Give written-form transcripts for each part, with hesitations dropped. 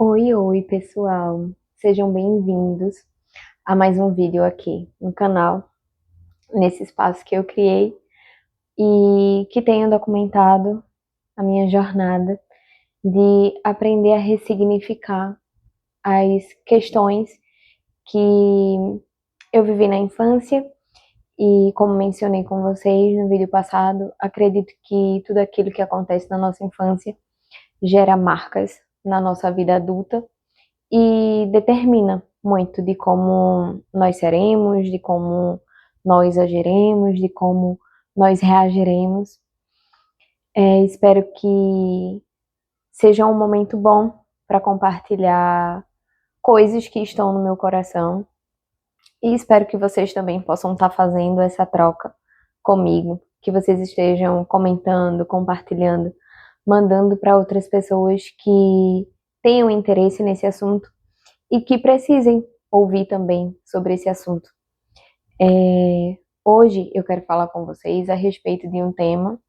Oi, oi, pessoal. Sejam bem-vindos a mais um vídeo aqui no canal, nesse espaço que eu criei e que tenho documentado a minha jornada de aprender a ressignificar as questões que eu vivi na infância e, como mencionei com vocês no vídeo passado, acredito que tudo aquilo que acontece na nossa infância gera marcas na nossa vida adulta e determina muito de como nós seremos, de como nós agiremos, de como nós reagiremos. Espero que seja um momento bom para compartilhar coisas que estão no meu coração e espero que vocês também possam estar fazendo essa troca comigo, que vocês estejam comentando, compartilhando, mandando para outras pessoas que tenham interesse nesse assunto e que precisem ouvir também sobre esse assunto. Hoje eu quero falar com vocês a respeito de um tema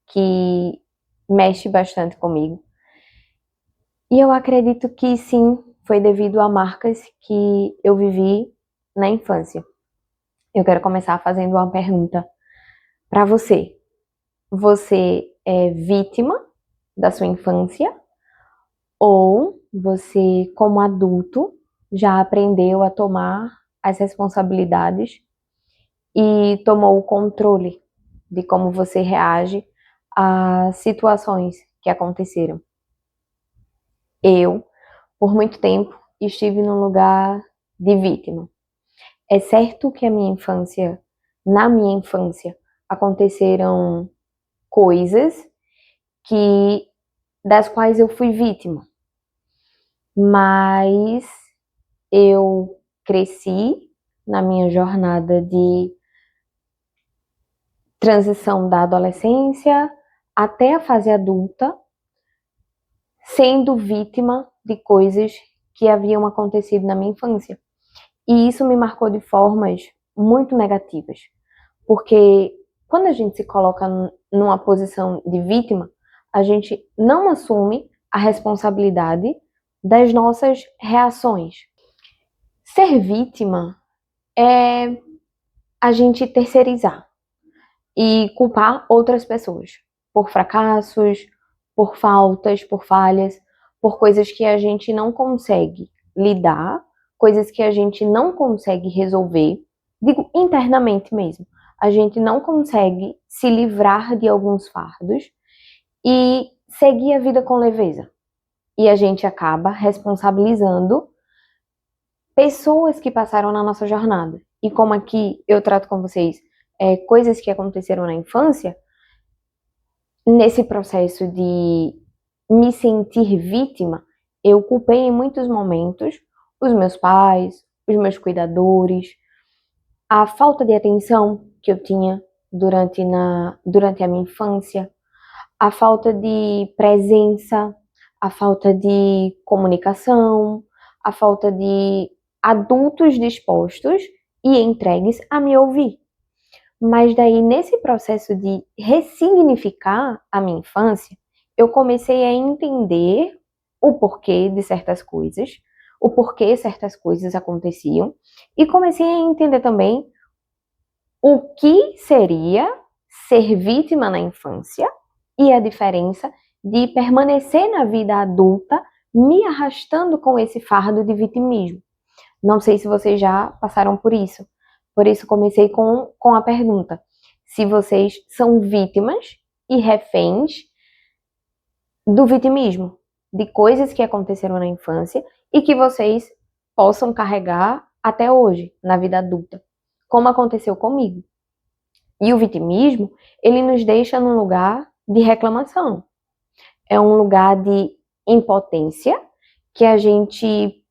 que mexe bastante comigo. E eu acredito que sim, foi devido a marcas que eu vivi na infância. Eu quero começar fazendo uma pergunta para você. Você é vítima da sua infância ou você, como adulto, já aprendeu a tomar as responsabilidades e tomou o controle de como você reage a situações que aconteceram? Eu, por muito tempo, estive no lugar de vítima. É certo que na minha infância, aconteceram coisas que das quais eu fui vítima, mas eu cresci na minha jornada de transição da adolescência até a fase adulta, sendo vítima de coisas que haviam acontecido na minha infância. E isso me marcou de formas muito negativas, porque quando a gente se coloca numa posição de vítima, a gente não assume a responsabilidade das nossas reações. Ser vítima é a gente terceirizar e culpar outras pessoas por fracassos, por faltas, por falhas, por coisas que a gente não consegue lidar, coisas que a gente não consegue resolver, digo internamente mesmo. A gente não consegue se livrar de alguns fardos e seguir a vida com leveza. E a gente acaba responsabilizando pessoas que passaram na nossa jornada. E como aqui eu trato com vocês coisas que aconteceram na infância, nesse processo de me sentir vítima, eu culpei em muitos momentos os meus pais, os meus cuidadores, a falta de atenção que eu tinha durante a minha infância, a falta de presença, a falta de comunicação, a falta de adultos dispostos e entregues a me ouvir. Mas daí, nesse processo de ressignificar a minha infância, eu comecei a entender o porquê de certas coisas, o porquê certas coisas aconteciam, e comecei a entender também o que seria ser vítima na infância e a diferença de permanecer na vida adulta me arrastando com esse fardo de vitimismo. Não sei se vocês já passaram por isso. Por isso comecei com a pergunta: se vocês são vítimas e reféns do vitimismo, de coisas que aconteceram na infância e que vocês possam carregar até hoje, na vida adulta, como aconteceu comigo. E o vitimismo, ele nos deixa num lugar de reclamação. É um lugar de impotência que a gente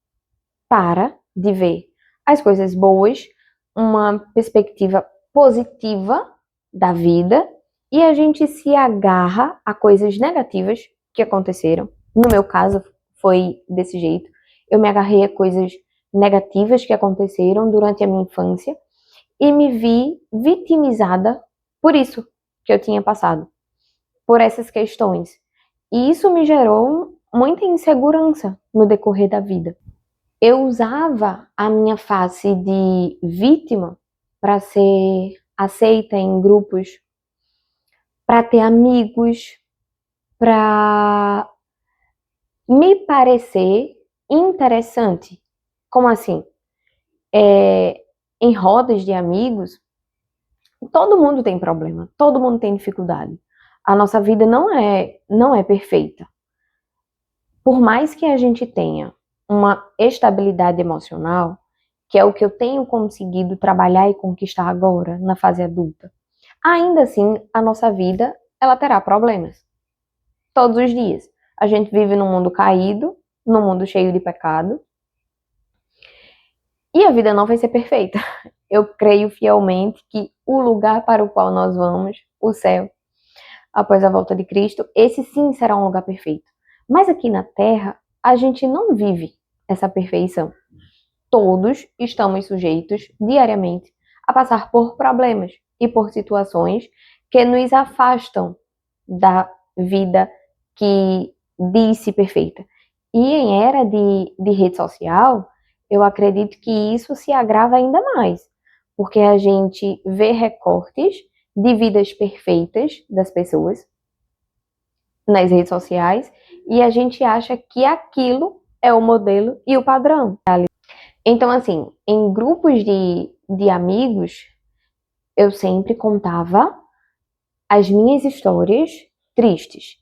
para de ver as coisas boas, uma perspectiva positiva da vida e a gente se agarra a coisas negativas que aconteceram. No meu caso, foi desse jeito. Eu me agarrei a coisas negativas que aconteceram durante a minha infância e me vi vitimizada por isso que eu tinha passado, por essas questões. E isso me gerou muita insegurança no decorrer da vida. Eu usava a minha face de vítima para ser aceita em grupos, para ter amigos, para me parecer interessante. Como assim? Em rodas de amigos, todo mundo tem problema, todo mundo tem dificuldade. A nossa vida não é perfeita. Por mais que a gente tenha uma estabilidade emocional, que é o que eu tenho conseguido trabalhar e conquistar agora, na fase adulta, ainda assim, a nossa vida, ela terá problemas. Todos os dias. A gente vive num mundo caído, num mundo cheio de pecado, e a vida não vai ser perfeita. Eu creio fielmente que o lugar para o qual nós vamos, o céu, após a volta de Cristo, esse sim será um lugar perfeito. Mas aqui na Terra, a gente não vive essa perfeição. Todos estamos sujeitos, diariamente, a passar por problemas e por situações que nos afastam da vida que diz-se perfeita. E em era de rede social, eu acredito que isso se agrava ainda mais, porque a gente vê recortes de vidas perfeitas das pessoas nas redes sociais e a gente acha que aquilo é o modelo e o padrão. Então, assim, em grupos de amigos, eu sempre contava as minhas histórias tristes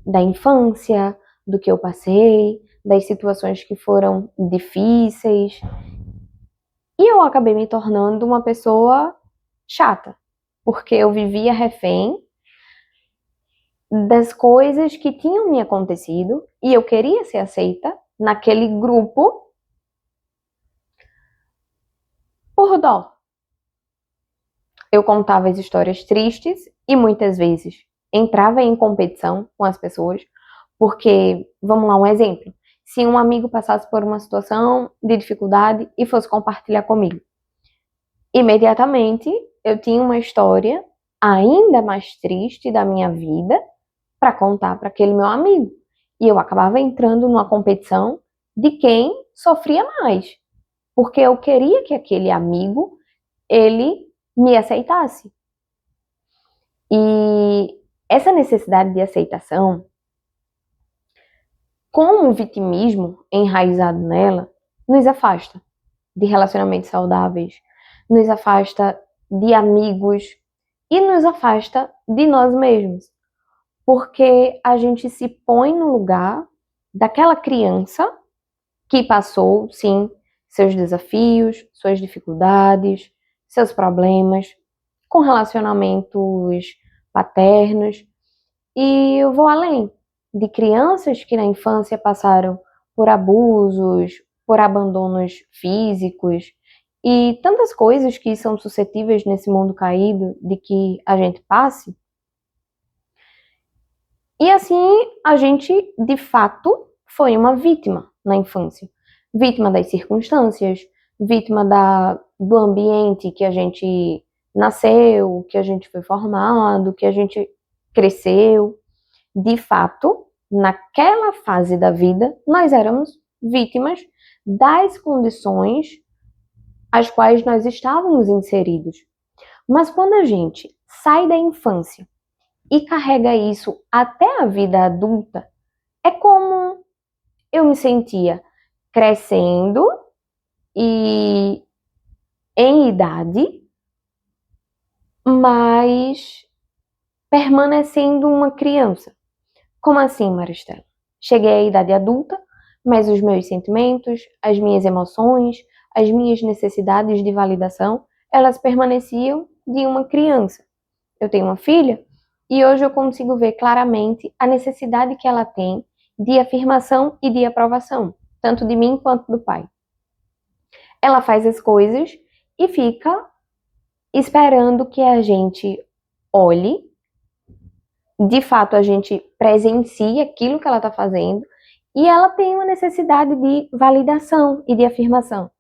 da infância, do que eu passei, das situações que foram difíceis. E eu acabei me tornando uma pessoa chata, porque eu vivia refém das coisas que tinham me acontecido e eu queria ser aceita naquele grupo por dó. Eu contava as histórias tristes e muitas vezes entrava em competição com as pessoas, porque, vamos lá, um exemplo. Se um amigo passasse por uma situação de dificuldade e fosse compartilhar comigo, imediatamente eu tinha uma história ainda mais triste da minha vida para contar para aquele meu amigo. E eu acabava entrando numa competição de quem sofria mais, porque eu queria que aquele amigo ele me aceitasse. E essa necessidade de aceitação, com o vitimismo enraizado nela, nos afasta de relacionamentos saudáveis, nos afasta de amigos e nos afasta de nós mesmos. Porque a gente se põe no lugar daquela criança que passou, sim, seus desafios, suas dificuldades, seus problemas com relacionamentos paternos. E eu vou além de crianças que na infância passaram por abusos, por abandonos físicos e tantas coisas que são suscetíveis nesse mundo caído de que a gente passe. E assim, a gente, de fato, foi uma vítima na infância. Vítima das circunstâncias, vítima do ambiente que a gente nasceu, que a gente foi formado, que a gente cresceu. De fato, naquela fase da vida, nós éramos vítimas das condições às quais nós estávamos inseridos. Mas quando a gente sai da infância e carrega isso até a vida adulta, é como eu me sentia crescendo e em idade, mas permanecendo uma criança. Como assim, Maristela? Cheguei à idade adulta, mas os meus sentimentos, as minhas emoções, as minhas necessidades de validação, elas permaneciam de uma criança. Eu tenho uma filha e hoje eu consigo ver claramente a necessidade que ela tem de afirmação e de aprovação, tanto de mim quanto do pai. Ela faz as coisas e fica esperando que a gente olhe, de fato a gente presencie aquilo que ela está fazendo e ela tem uma necessidade de validação e de afirmação.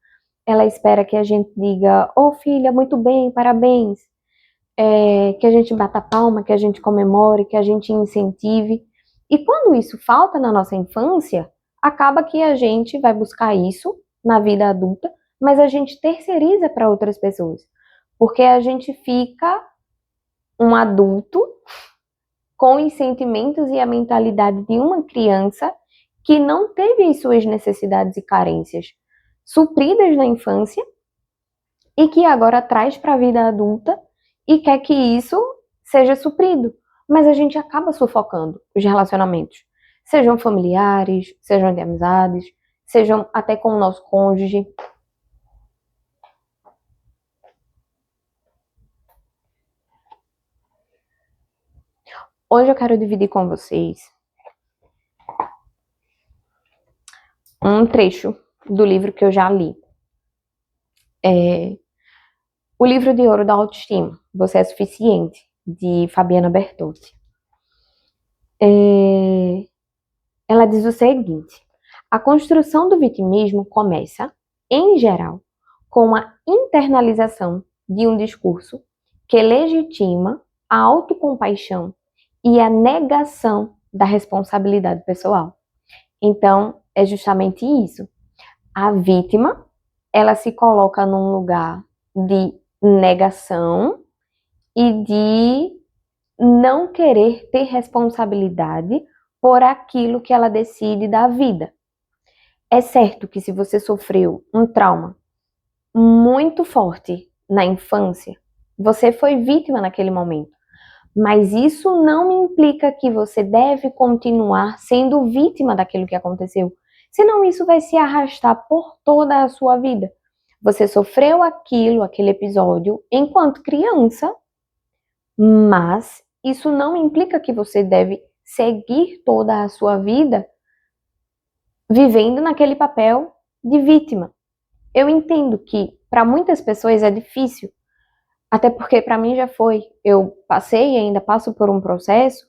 Ela espera que a gente diga, oh filha, muito bem, parabéns, que a gente bata palma, que a gente comemore, que a gente incentive. E quando isso falta na nossa infância, acaba que a gente vai buscar isso na vida adulta, mas a gente terceiriza para outras pessoas. Porque a gente fica um adulto com os sentimentos e a mentalidade de uma criança que não teve as suas necessidades e carências supridas na infância e que agora traz para a vida adulta e quer que isso seja suprido. Mas a gente acaba sufocando os relacionamentos, sejam familiares, sejam de amizades, sejam até com o nosso cônjuge. Hoje eu quero dividir com vocês um trecho do livro que eu já li. O livro de ouro da autoestima, Você é Suficiente, de Fabiana Bertotti. Ela diz o seguinte: a construção do vitimismo começa, em geral, com a internalização de um discurso que legitima a autocompaixão e a negação da responsabilidade pessoal. Então, é justamente isso. A vítima, ela se coloca num lugar de negação e de não querer ter responsabilidade por aquilo que ela decide da vida. É certo que se você sofreu um trauma muito forte na infância, você foi vítima naquele momento. Mas isso não implica que você deve continuar sendo vítima daquilo que aconteceu. Senão isso vai se arrastar por toda a sua vida. Você sofreu aquilo, aquele episódio, enquanto criança, mas isso não implica que você deve seguir toda a sua vida vivendo naquele papel de vítima. Eu entendo que para muitas pessoas é difícil, até porque para mim já foi. Eu passei e ainda passo por um processo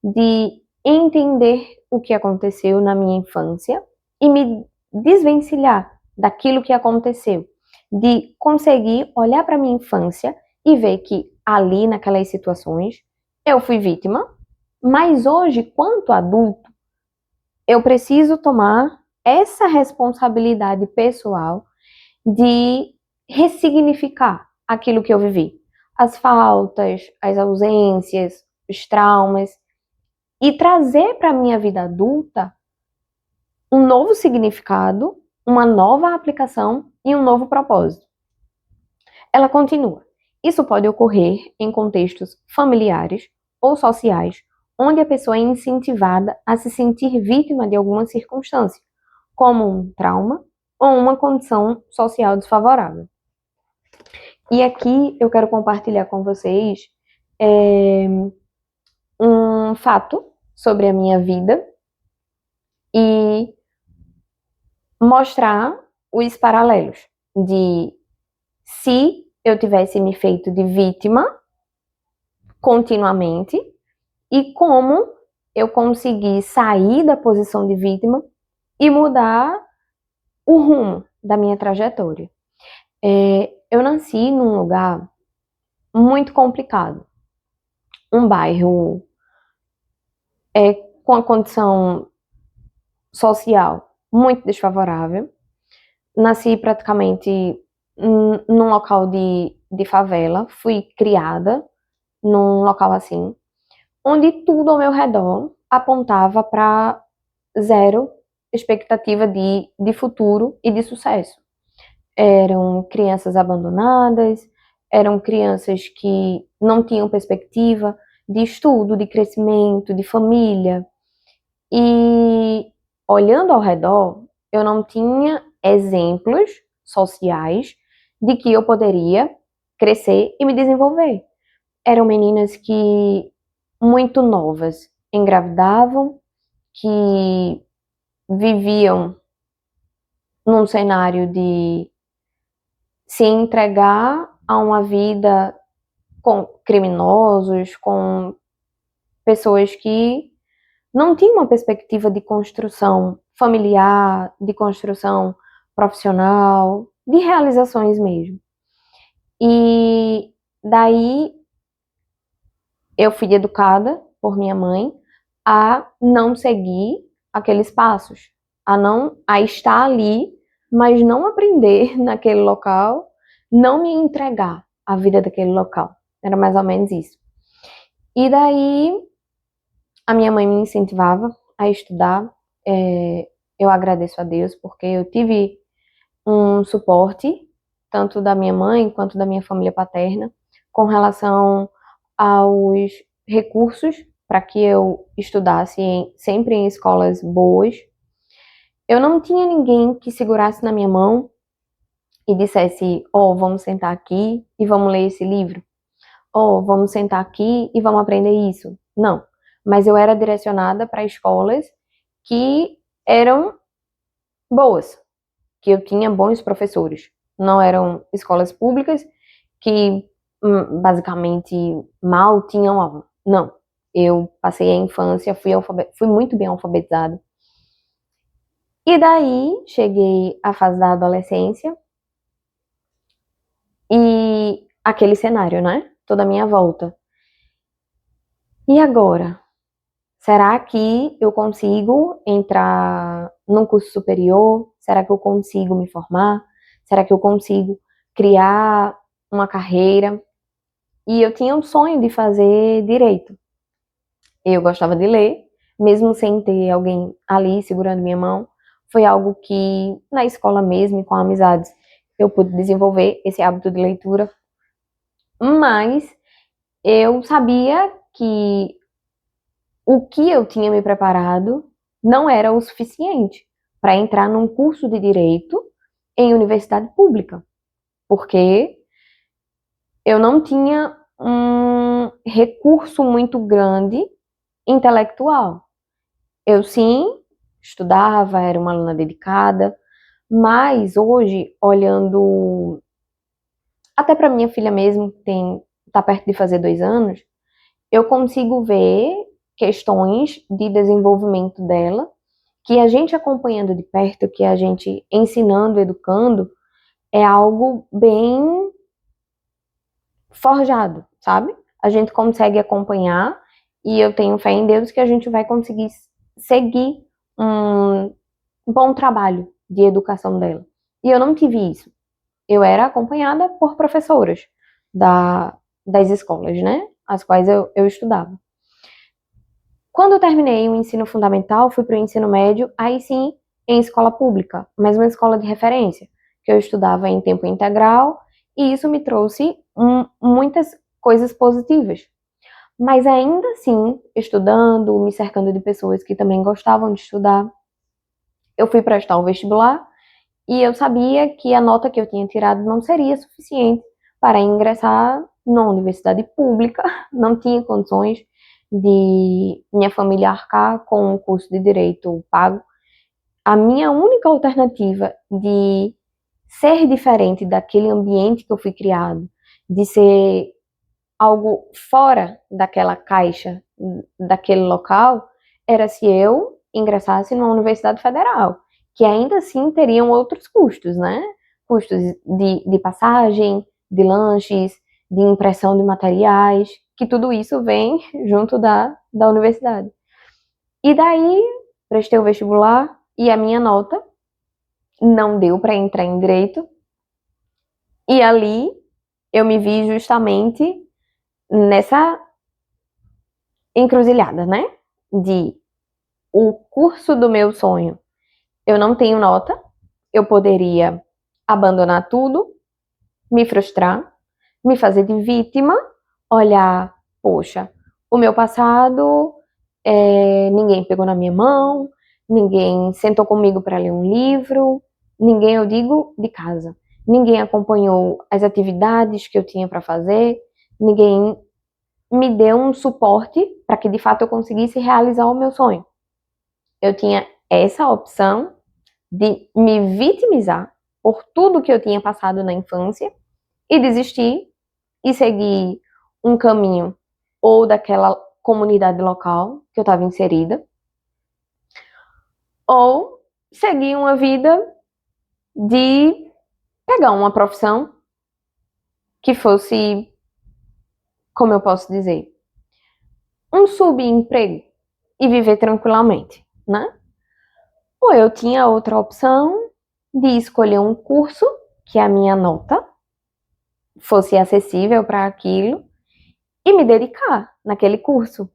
de entender o que aconteceu na minha infância e me desvencilhar daquilo que aconteceu, de conseguir olhar para minha infância e ver que ali naquelas situações eu fui vítima, mas hoje, quanto adulto, eu preciso tomar essa responsabilidade pessoal de ressignificar aquilo que eu vivi, as faltas, as ausências, os traumas, e trazer para a minha vida adulta um novo significado, uma nova aplicação e um novo propósito. Ela continua. Isso pode ocorrer em contextos familiares ou sociais, onde a pessoa é incentivada a se sentir vítima de alguma circunstância, como um trauma ou uma condição social desfavorável. E aqui eu quero compartilhar com vocês um fato sobre a minha vida e mostrar os paralelos de se eu tivesse me feito de vítima continuamente e como eu consegui sair da posição de vítima e mudar o rumo da minha trajetória. Eu nasci num lugar muito complicado, um bairro com a condição social muito desfavorável. Nasci praticamente num local de favela, fui criada num local assim, onde tudo ao meu redor apontava para zero expectativa de futuro e de sucesso. Eram crianças abandonadas, eram crianças que não tinham perspectiva de estudo, de crescimento, de família. E olhando ao redor, eu não tinha exemplos sociais de que eu poderia crescer e me desenvolver. Eram meninas que, muito novas, engravidavam, que viviam num cenário de se entregar a uma vida com criminosos, com pessoas que não tinham uma perspectiva de construção familiar, de construção profissional, de realizações mesmo. E daí eu fui educada por minha mãe a não seguir aqueles passos, a estar ali, mas não aprender naquele local, não me entregar à vida daquele local. Era mais ou menos isso. E daí a minha mãe me incentivava a estudar. Eu agradeço a Deus porque eu tive um suporte, tanto da minha mãe quanto da minha família paterna, com relação aos recursos para que eu estudasse sempre em escolas boas. Eu não tinha ninguém que segurasse na minha mão e dissesse: "Oh, vamos sentar aqui e vamos ler esse livro. Oh, vamos sentar aqui e vamos aprender isso." Não. Mas eu era direcionada para escolas que eram boas, que eu tinha bons professores. Não eram escolas públicas que basicamente mal tinham aula. Não. Eu passei a infância, fui muito bem alfabetizada. E daí cheguei à fase da adolescência e aquele cenário, né? Toda a minha volta. E agora? Será que eu consigo entrar num curso superior? Será que eu consigo me formar? Será que eu consigo criar uma carreira? E eu tinha um sonho de fazer direito. Eu gostava de ler, mesmo sem ter alguém ali segurando minha mão. Foi algo que, na escola mesmo, e com amizades, eu pude desenvolver esse hábito de leitura. Mas eu sabia que o que eu tinha me preparado não era o suficiente para entrar num curso de direito em universidade pública, porque eu não tinha um recurso muito grande intelectual. Eu sim estudava, era uma aluna dedicada, mas hoje, olhando até para minha filha mesmo, que tá perto de fazer 2 anos, eu consigo ver questões de desenvolvimento dela, que a gente acompanhando de perto, que a gente ensinando, educando, é algo bem forjado, sabe? A gente consegue acompanhar e eu tenho fé em Deus que a gente vai conseguir seguir um bom trabalho de educação dela. E eu não tive isso. Eu era acompanhada por professoras das escolas, né? As quais eu estudava. Quando eu terminei o ensino fundamental, fui para o ensino médio, aí sim, em escola pública, mas uma escola de referência, que eu estudava em tempo integral, e isso me trouxe muitas coisas positivas. Mas ainda assim, estudando, me cercando de pessoas que também gostavam de estudar, eu fui prestar o vestibular e eu sabia que a nota que eu tinha tirado não seria suficiente para ingressar na universidade pública, não tinha condições de minha família arcar com um curso de direito pago. A minha única alternativa de ser diferente daquele ambiente que eu fui criado, de ser algo fora daquela caixa, daquele local, era se eu ingressasse numa universidade federal, que ainda assim teriam outros custos, né? Custos de passagem, de lanches, de impressão de materiais, que tudo isso vem junto da universidade. E daí, prestei o vestibular e a minha nota não deu para entrar em direito. E ali eu me vi justamente nessa encruzilhada, né? De o curso do meu sonho, eu não tenho nota, eu poderia abandonar tudo, me frustrar, me fazer de vítima, olhar, poxa, o meu passado, ninguém pegou na minha mão, ninguém sentou comigo para ler um livro, ninguém, eu digo, de casa. Ninguém acompanhou as atividades que eu tinha para fazer, ninguém me deu um suporte para que de fato eu conseguisse realizar o meu sonho. Eu tinha essa opção de me vitimizar por tudo que eu tinha passado na infância e desistir e seguir um caminho ou daquela comunidade local que eu estava inserida, ou seguir uma vida de pegar uma profissão que fosse, como eu posso dizer, um subemprego, e viver tranquilamente, né? Ou eu tinha outra opção de escolher um curso que a minha nota fosse acessível para aquilo e me dedicar naquele curso.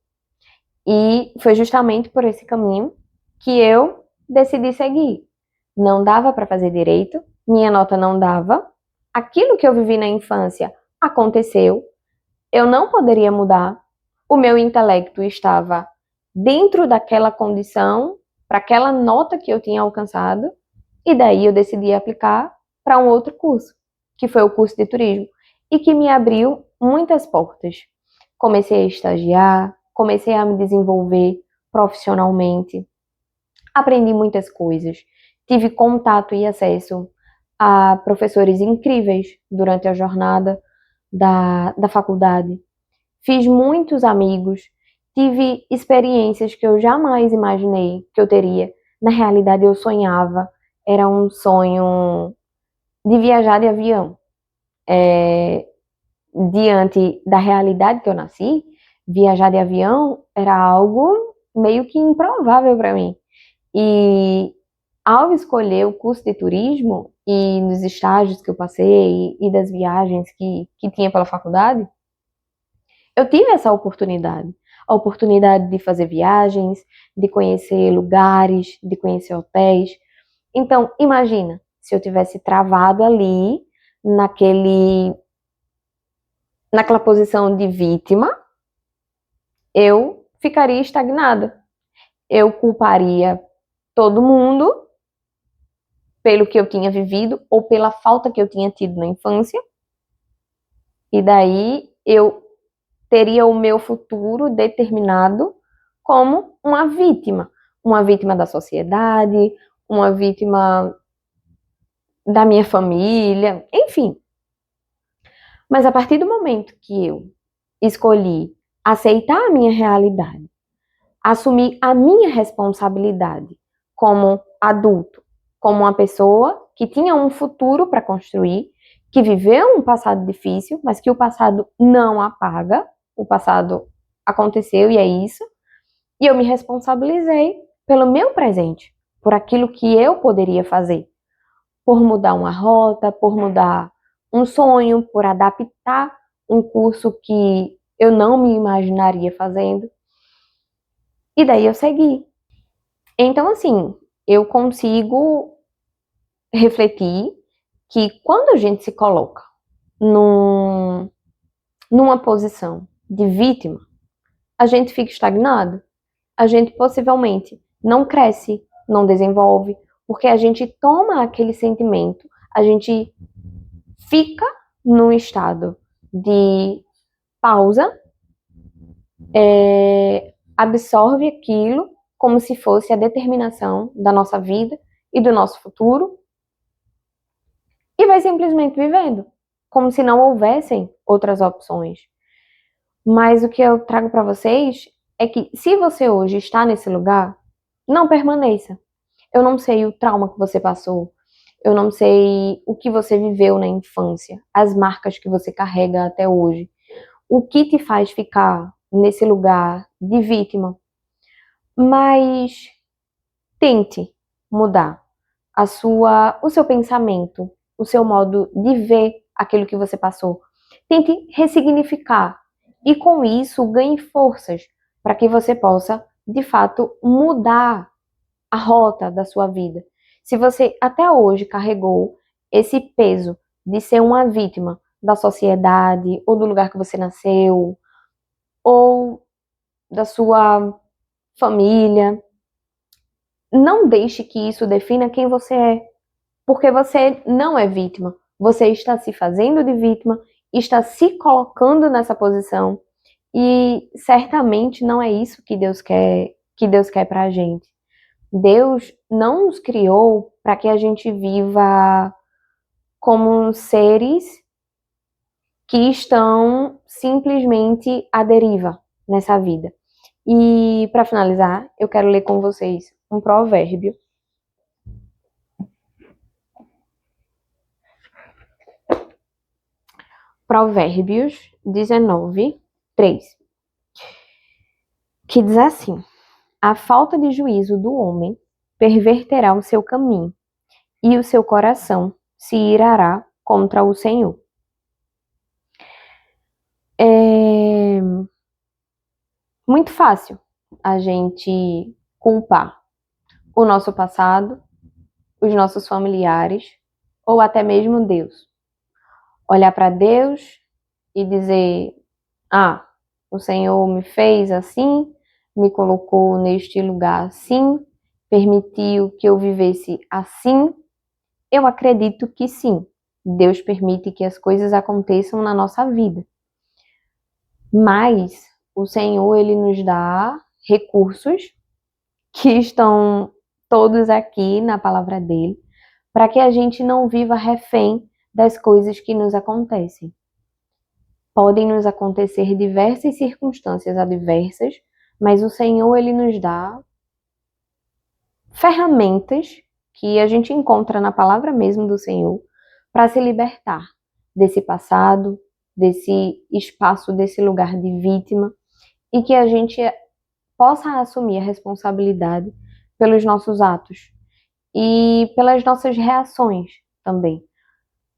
E foi justamente por esse caminho que eu decidi seguir. Não dava para fazer direito, minha nota não dava, aquilo que eu vivi na infância aconteceu, eu não poderia mudar, o meu intelecto estava dentro daquela condição, para aquela nota que eu tinha alcançado, e daí eu decidi aplicar para um outro curso, que foi o curso de turismo, e que me abriu muitas portas. Comecei a estagiar, comecei a me desenvolver profissionalmente, aprendi muitas coisas, tive contato e acesso a professores incríveis durante a jornada da faculdade. Fiz muitos amigos, tive experiências que eu jamais imaginei que eu teria. Na realidade, eu sonhava, era um sonho de viajar de avião. Diante da realidade que eu nasci, viajar de avião era algo meio que improvável para mim. E ao escolher o curso de turismo e nos estágios que eu passei e das viagens que tinha pela faculdade, eu tive essa oportunidade. A oportunidade de fazer viagens, de conhecer lugares, de conhecer hotéis. Então, imagina se eu tivesse travado ali naquele naquela posição de vítima, eu ficaria estagnada. Eu culparia todo mundo pelo que eu tinha vivido ou pela falta que eu tinha tido na infância. E daí eu teria o meu futuro determinado como uma vítima da sociedade, uma vítima da minha família, enfim. Mas a partir do momento que eu escolhi aceitar a minha realidade, assumir a minha responsabilidade como adulto, como uma pessoa que tinha um futuro para construir, que viveu um passado difícil, mas que o passado não apaga, o passado aconteceu e é isso, e eu me responsabilizei pelo meu presente, por aquilo que eu poderia fazer, por mudar uma rota, por mudar um sonho, por adaptar um curso que eu não me imaginaria fazendo. E daí eu segui. Então, assim, eu consigo refletir que quando a gente se coloca num, numa posição de vítima, a gente fica estagnado, a gente possivelmente não cresce, não desenvolve, porque a gente toma aquele sentimento, a gente fica num estado de pausa, absorve aquilo como se fosse a determinação da nossa vida e do nosso futuro e vai simplesmente vivendo, como se não houvessem outras opções. Mas o que eu trago para vocês é que se você hoje está nesse lugar, não permaneça. Eu não sei o trauma que você passou, eu não sei o que você viveu na infância, as marcas que você carrega até hoje, o que te faz ficar nesse lugar de vítima. Mas tente mudar o seu pensamento, o seu modo de ver aquilo que você passou. Tente ressignificar e com isso ganhe forças para que você possa, de fato, mudar a rota da sua vida. Se você até hoje carregou esse peso de ser uma vítima da sociedade ou do lugar que você nasceu ou da sua família, não deixe que isso defina quem você é, porque você não é vítima. Você está se fazendo de vítima, está se colocando nessa posição e certamente não é isso que Deus quer para a gente. Deus não nos criou para que a gente viva como seres que estão simplesmente à deriva nessa vida. E para finalizar, eu quero ler com vocês um provérbio. Provérbios 19, 3, que diz assim: A falta de juízo do homem perverterá o seu caminho, e o seu coração se irará contra o Senhor. É muito fácil a gente culpar o nosso passado, os nossos familiares ou até mesmo Deus. Olhar para Deus e dizer: ah, o Senhor me fez assim, me colocou neste lugar assim, permitiu que eu vivesse assim. Eu acredito que sim, Deus permite que as coisas aconteçam na nossa vida. Mas o Senhor, ele nos dá recursos que estão todos aqui na palavra dele, para que a gente não viva refém das coisas que nos acontecem. Podem nos acontecer diversas circunstâncias adversas, mas o Senhor, ele nos dá ferramentas que a gente encontra na palavra mesmo do Senhor para se libertar desse passado, desse espaço, desse lugar de vítima, e que a gente possa assumir a responsabilidade pelos nossos atos e pelas nossas reações também.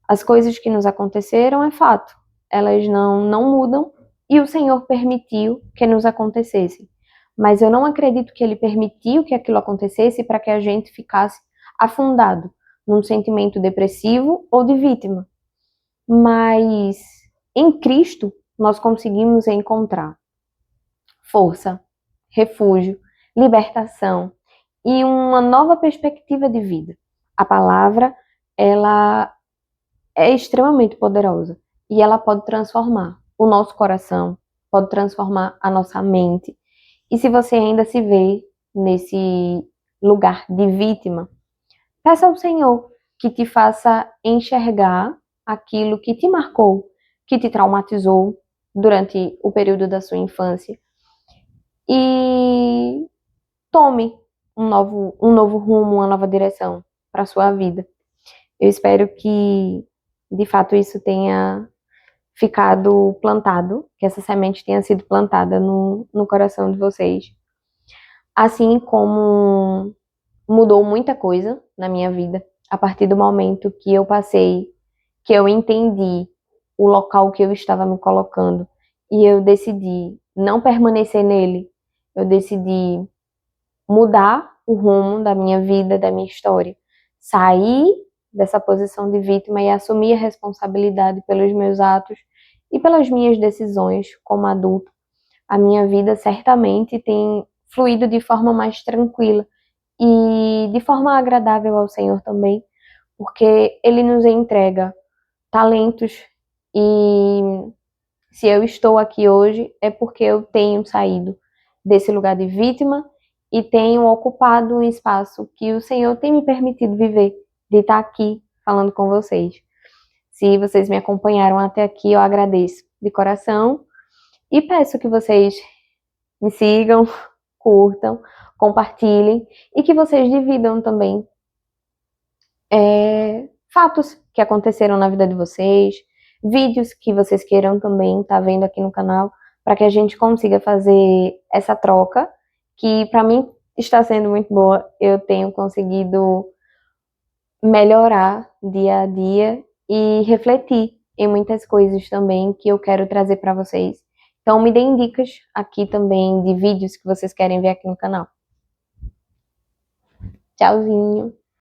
As coisas que nos aconteceram é fato, elas não mudam e o Senhor permitiu que nos acontecessem. Mas eu não acredito que Ele permitiu que aquilo acontecesse para que a gente ficasse afundado num sentimento depressivo ou de vítima. Mas em Cristo nós conseguimos encontrar força, refúgio, libertação e uma nova perspectiva de vida. A palavra, ela é extremamente poderosa e ela pode transformar o nosso coração, pode transformar a nossa mente. E se você ainda se vê nesse lugar de vítima, peça ao Senhor que te faça enxergar aquilo que te marcou, que te traumatizou durante o período da sua infância e tome um novo rumo, uma nova direção para a sua vida. Eu espero que, de fato, isso tenha ficado plantado, que essa semente tenha sido plantada no coração de vocês. Assim como mudou muita coisa na minha vida, a partir do momento que eu passei, que eu entendi o local que eu estava me colocando e eu decidi não permanecer nele, eu decidi mudar o rumo da minha vida, da minha história, sair dessa posição de vítima e assumir a responsabilidade pelos meus atos e pelas minhas decisões como adulto. A minha vida certamente tem fluído de forma mais tranquila e de forma agradável ao Senhor também, porque Ele nos entrega talentos e se eu estou aqui hoje é porque eu tenho saído desse lugar de vítima e tenho ocupado um espaço que o Senhor tem me permitido viver, de estar aqui falando com vocês. Se vocês me acompanharam até aqui, eu agradeço de coração e peço que vocês me sigam, curtam, compartilhem e que vocês dividam também fatos que aconteceram na vida de vocês, vídeos que vocês queiram também estar vendo aqui no canal, para que a gente consiga fazer essa troca, que para mim está sendo muito boa. Eu tenho conseguido melhorar dia a dia e refletir em muitas coisas também que eu quero trazer para vocês. Então me deem dicas aqui também de vídeos que vocês querem ver aqui no canal. Tchauzinho!